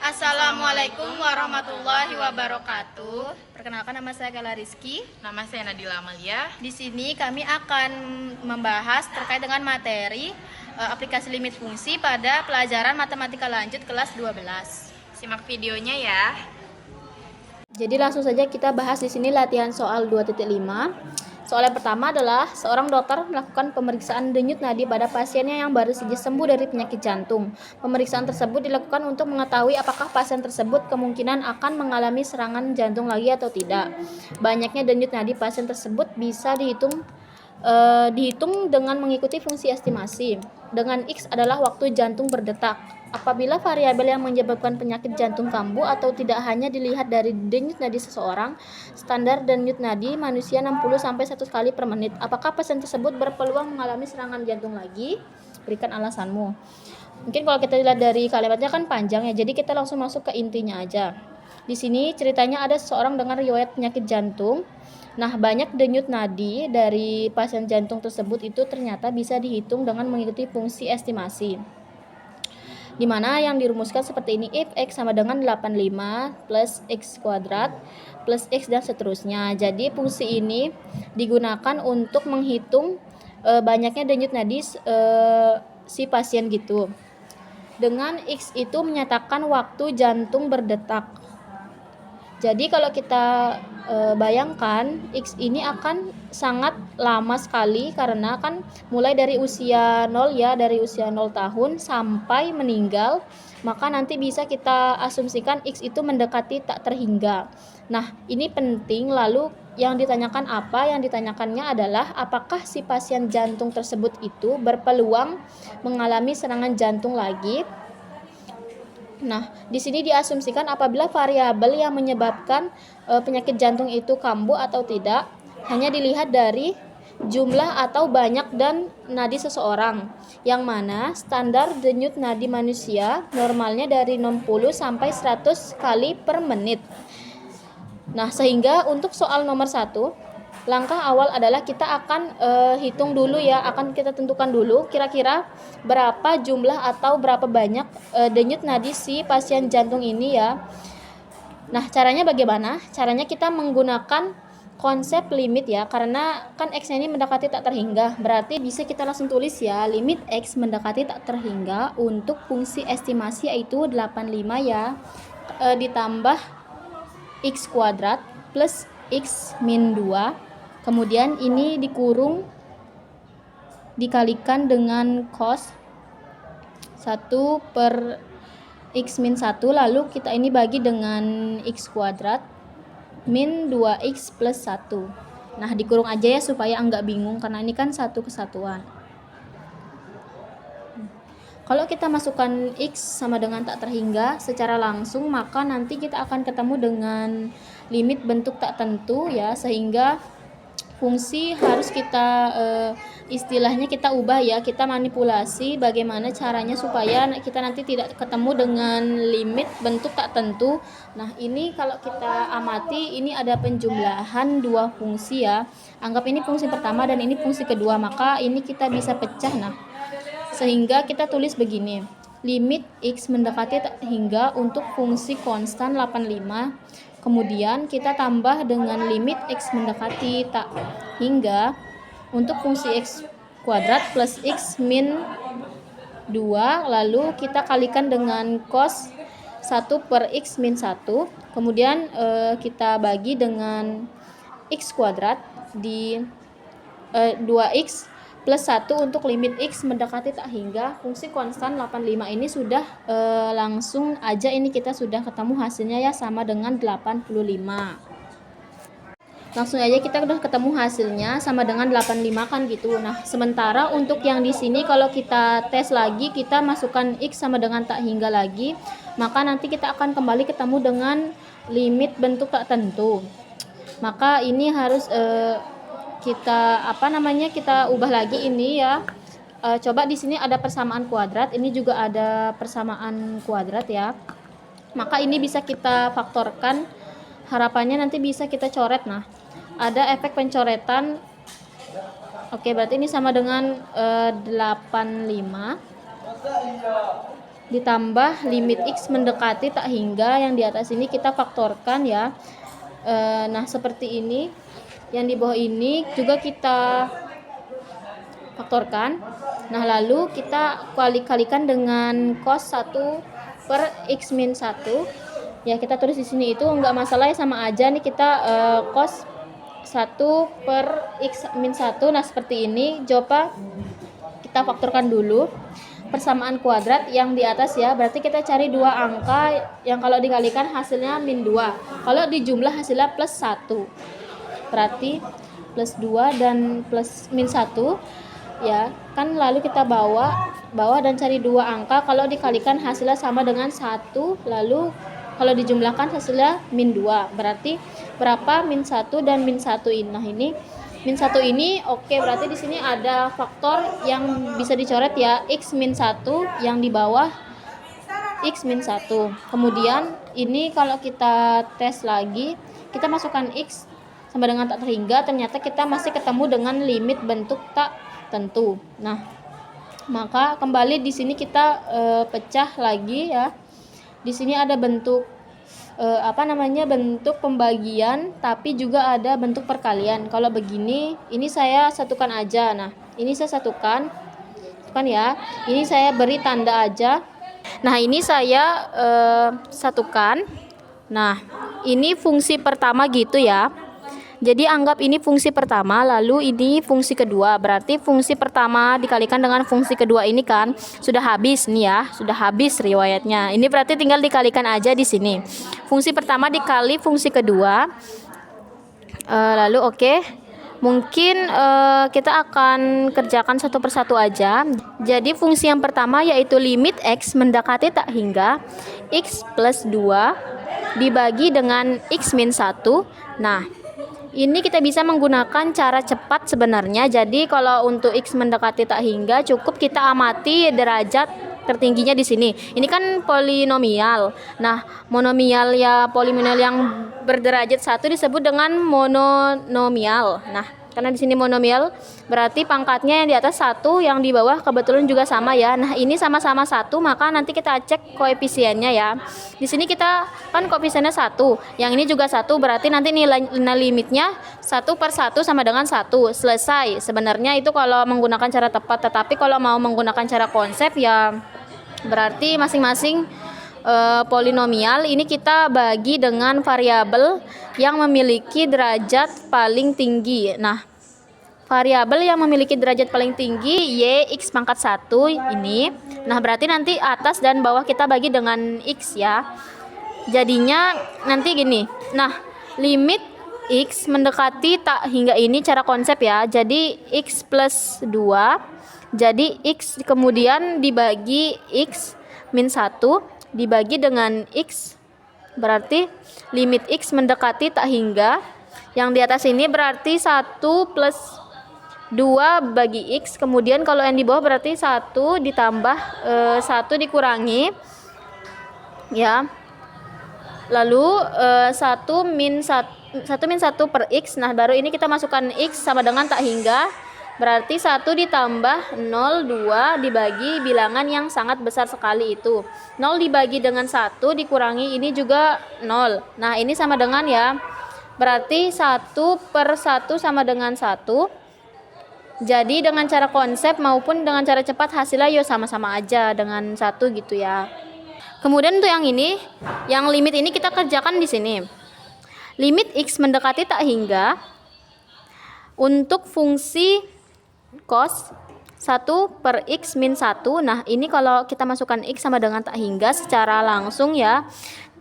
Assalamualaikum warahmatullahi wabarakatuh. Perkenalkan, nama saya Gala Rizky. Nama saya Nadila Amalia. Di sini kami akan membahas terkait dengan materi aplikasi limit fungsi pada pelajaran matematika lanjut kelas 12. Simak videonya ya. Jadi langsung saja kita bahas di sini latihan soal 2.5. Soal yang pertama adalah seorang dokter melakukan pemeriksaan denyut nadi pada pasiennya yang baru saja sembuh dari penyakit jantung. Pemeriksaan tersebut dilakukan untuk mengetahui apakah pasien tersebut kemungkinan akan mengalami serangan jantung lagi atau tidak. Banyaknya denyut nadi pasien tersebut bisa dihitung dengan mengikuti fungsi estimasi. Dengan X adalah waktu jantung berdetak. Apabila variabel yang menyebabkan penyakit jantung kambuh atau tidak hanya dilihat dari denyut nadi seseorang, standar denyut nadi manusia 60-100 kali per menit. Apakah pasien tersebut berpeluang mengalami serangan jantung lagi? Berikan alasanmu. Mungkin kalau kita lihat dari kalimatnya kan panjang ya, jadi kita langsung masuk ke intinya aja. Di sini ceritanya ada seseorang dengan riwayat penyakit jantung. Nah, banyak denyut nadi dari pasien jantung tersebut itu ternyata bisa dihitung dengan mengikuti fungsi estimasi, di mana yang dirumuskan seperti ini: if X sama dengan 85 plus X kuadrat plus X dan seterusnya. Jadi fungsi ini digunakan untuk menghitung banyaknya denyut nadi si pasien gitu. Dengan X itu menyatakan waktu jantung berdetak. Jadi kalau kita bayangkan, X ini akan sangat lama sekali karena kan mulai dari usia 0 ya, dari usia 0 tahun sampai meninggal, maka nanti bisa kita asumsikan X itu mendekati tak terhingga. Nah, ini penting. Lalu yang ditanyakan apa? Yang ditanyakannya adalah apakah si pasien jantung tersebut itu berpeluang mengalami serangan jantung lagi. Nah, di sini diasumsikan apabila variabel yang menyebabkan penyakit jantung itu kambuh atau tidak hanya dilihat dari jumlah atau banyak dan nadi seseorang, yang mana standar denyut nadi manusia normalnya dari 60 sampai 100 kali per menit. Nah, sehingga untuk soal nomor 1, langkah awal adalah kita akan hitung dulu ya, akan kita tentukan dulu kira-kira berapa jumlah atau berapa banyak denyut nadi si pasien jantung ini ya. Nah, caranya bagaimana? Caranya kita menggunakan konsep limit ya, karena kan X ini mendekati tak terhingga, berarti bisa kita langsung tulis ya, limit X mendekati tak terhingga untuk fungsi estimasi yaitu 85 ya, ditambah X kuadrat plus X min 2. Kemudian ini dikurung dikalikan dengan cos 1 per X min 1, lalu kita ini bagi dengan X kuadrat min 2X plus 1. Nah, dikurung aja ya supaya enggak bingung karena ini kan satu kesatuan. Kalau kita masukkan X sama dengan tak terhingga secara langsung, maka nanti kita akan ketemu dengan limit bentuk tak tentu ya, sehingga fungsi harus kita istilahnya kita ubah ya, kita manipulasi bagaimana caranya supaya kita nanti tidak ketemu dengan limit bentuk tak tentu. Nah, ini kalau kita amati ini ada penjumlahan dua fungsi ya, anggap ini fungsi pertama dan ini fungsi kedua, maka ini kita bisa pecah. Nah, sehingga kita tulis begini: limit X mendekati tak hingga untuk fungsi konstan 85, kemudian kita tambah dengan limit X mendekati tak hingga untuk fungsi X kuadrat plus X min 2, lalu kita kalikan dengan cos 1 per X min 1, kemudian kita bagi dengan X kuadrat di 2X plus 1 untuk limit X mendekati tak hingga fungsi konstan 85. Ini sudah langsung aja, ini kita sudah ketemu hasilnya ya, sama dengan 85. Langsung aja kita udah ketemu hasilnya sama dengan 85 kan gitu. Nah, sementara untuk yang di sini kalau kita tes lagi, kita masukkan X sama dengan tak hingga lagi, maka nanti kita akan kembali ketemu dengan limit bentuk tak tentu. Maka ini harus kita kita ubah lagi ini ya. Coba di sini ada persamaan kuadrat, ini juga ada persamaan kuadrat ya. Maka ini bisa kita faktorkan, harapannya nanti bisa kita coret. Nah, ada efek pencoretan. Oke, berarti ini sama dengan 85. ditambah limit X mendekati tak hingga, yang di atas ini kita faktorkan ya. Nah seperti ini, yang di bawah ini juga kita faktorkan. Nah lalu kita kalikan dengan cos 1 per X min 1 ya, kita tulis di sini, itu enggak masalah ya, sama aja nih kita cos 1 per X min 1. Nah seperti ini. Coba kita faktorkan dulu persamaan kuadrat yang di atas ya, berarti kita cari dua angka yang kalau dikalikan hasilnya min 2, kalau dijumlah hasilnya plus 1, berarti plus 2 dan plus min 1 ya kan. Lalu kita bawa dan cari dua angka, kalau dikalikan hasilnya sama dengan 1, lalu kalau dijumlahkan hasilnya min 2, berarti berapa? Min 1 dan min 1 ini. Nah ini min 1 ini oke, berarti di sini ada faktor yang bisa dicoret ya, X min 1 yang di bawah X min 1. Kemudian ini kalau kita tes lagi, kita masukkan X sama dengan tak terhingga, ternyata kita masih ketemu dengan limit bentuk tak tentu. Nah, maka kembali di sini kita pecah lagi ya. Di sini ada bentuk bentuk pembagian, tapi juga ada bentuk perkalian. Kalau begini, ini saya satukan aja. Nah, ini saya satukan ya. Ini saya beri tanda aja. Nah, ini saya satukan. Nah, ini fungsi pertama gitu ya. Jadi anggap ini fungsi pertama, lalu ini fungsi kedua. Berarti fungsi pertama dikalikan dengan fungsi kedua ini kan sudah habis nih ya, sudah habis riwayatnya. Ini berarti tinggal dikalikan aja di sini. Fungsi pertama dikali fungsi kedua. Lalu oke. Mungkin kita akan kerjakan satu persatu aja. Jadi fungsi yang pertama yaitu limit X mendekati tak hingga X plus 2 dibagi dengan X min 1. Nah, ini kita bisa menggunakan cara cepat sebenarnya. Jadi kalau untuk X mendekati tak hingga, cukup kita amati derajat tertingginya di sini. Ini kan polinomial. Nah, monomial ya, polinomial yang berderajat 1 disebut dengan mononomial. Nah, karena di sini monomial, berarti pangkatnya yang di atas 1, yang di bawah kebetulan juga sama ya. Nah, ini sama-sama 1, maka nanti kita cek koefisiennya ya. Di sini kita kan koefisiennya 1, yang ini juga 1, berarti nanti nilai limitnya 1 per 1 sama dengan 1. Selesai. Sebenarnya itu kalau menggunakan cara tepat, tetapi kalau mau menggunakan cara konsep ya berarti masing-masing polinomial ini kita bagi dengan variabel yang memiliki derajat paling tinggi. Nah, variabel yang memiliki derajat paling tinggi y x pangkat 1 ini. Nah, berarti nanti atas dan bawah kita bagi dengan x ya. Jadinya nanti gini. Nah, limit x mendekati tak hingga ini cara konsep ya. Jadi x plus 2. Jadi x kemudian dibagi x min 1 dibagi dengan x, berarti limit x mendekati tak hingga. Yang di atas ini berarti 1 plus 2 bagi x. Kemudian kalau yang di bawah berarti 1 ditambah 1 dikurangi ya. Lalu 1 min 1 per x. Nah, baru ini kita masukkan x sama dengan tak hingga. Berarti 1 ditambah 0, 2 dibagi bilangan yang sangat besar sekali itu. 0 dibagi dengan 1 dikurangi ini juga 0. Nah, ini sama dengan ya. Berarti 1 per 1 sama dengan 1. Jadi dengan cara konsep maupun dengan cara cepat hasilnya yo sama-sama aja dengan 1 gitu ya. Kemudian untuk yang ini, yang limit ini kita kerjakan di sini. Limit x mendekati tak hingga untuk fungsi cos 1 per x min 1. Nah, ini kalau kita masukkan x sama dengan tak hingga secara langsung ya,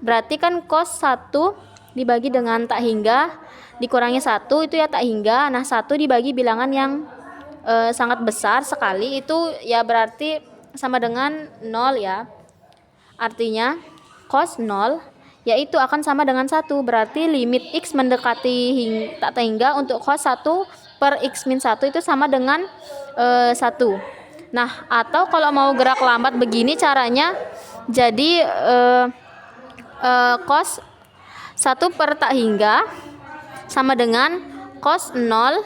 berarti kan cos 1 dibagi dengan tak hingga dikurangi 1 itu ya tak hingga. Nah, 1 dibagi bilangan yang sangat besar sekali itu ya berarti sama dengan 0 ya. Artinya cos 0 yaitu akan sama dengan 1. Berarti limit x mendekati tak hingga untuk cos 1 per x min 1 itu sama dengan 1. Nah, atau kalau mau gerak lambat begini caranya, jadi cos 1 per tak hingga sama dengan cos 0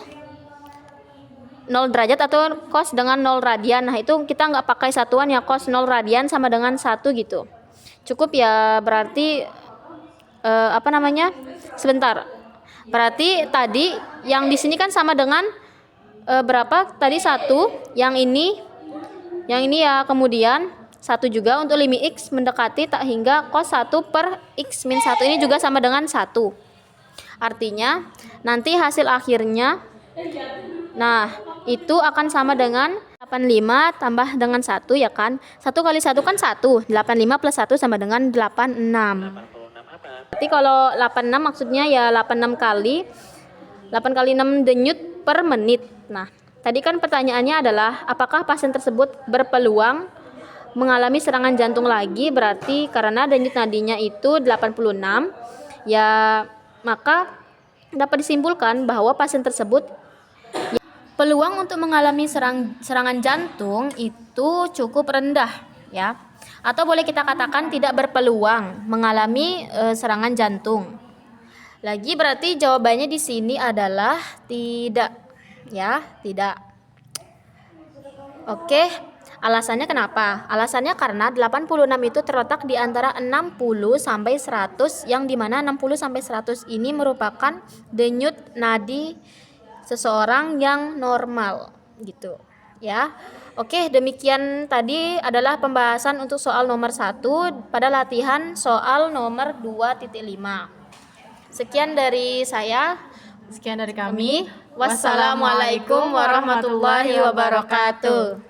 0 derajat atau cos dengan 0 radian. Nah, itu kita nggak pakai satuan ya, cos 0 radian sama dengan 1 gitu. Cukup ya, berarti sebentar. Berarti tadi yang di sini kan sama dengan berapa? Tadi 1, yang ini ya, kemudian 1 juga untuk limit X mendekati tak hingga cos 1 per X min 1 ini juga sama dengan 1. Artinya nanti hasil akhirnya, nah itu akan sama dengan 85 tambah dengan 1 ya kan. 1 kali 1 kan 1, 85 plus 1 sama dengan 86. Berarti kalau 86 maksudnya ya 86 kali 8 kali 6 denyut per menit. Nah, tadi kan pertanyaannya adalah apakah pasien tersebut berpeluang mengalami serangan jantung lagi, berarti karena denyut nadinya itu 86 ya, maka dapat disimpulkan bahwa pasien tersebut peluang untuk mengalami serangan jantung itu cukup rendah ya. Atau boleh kita katakan tidak berpeluang mengalami serangan jantung. Lagi berarti jawabannya di sini adalah tidak ya, tidak. Oke, alasannya kenapa? Alasannya karena 86 itu terletak di antara 60 sampai 100, yang dimana 60 sampai 100 ini merupakan denyut nadi seseorang yang normal gitu ya. Oke, demikian tadi adalah pembahasan untuk soal nomor 1 pada latihan soal nomor 2.5. Sekian dari saya. Sekian dari kami. Wassalamualaikum warahmatullahi wabarakatuh.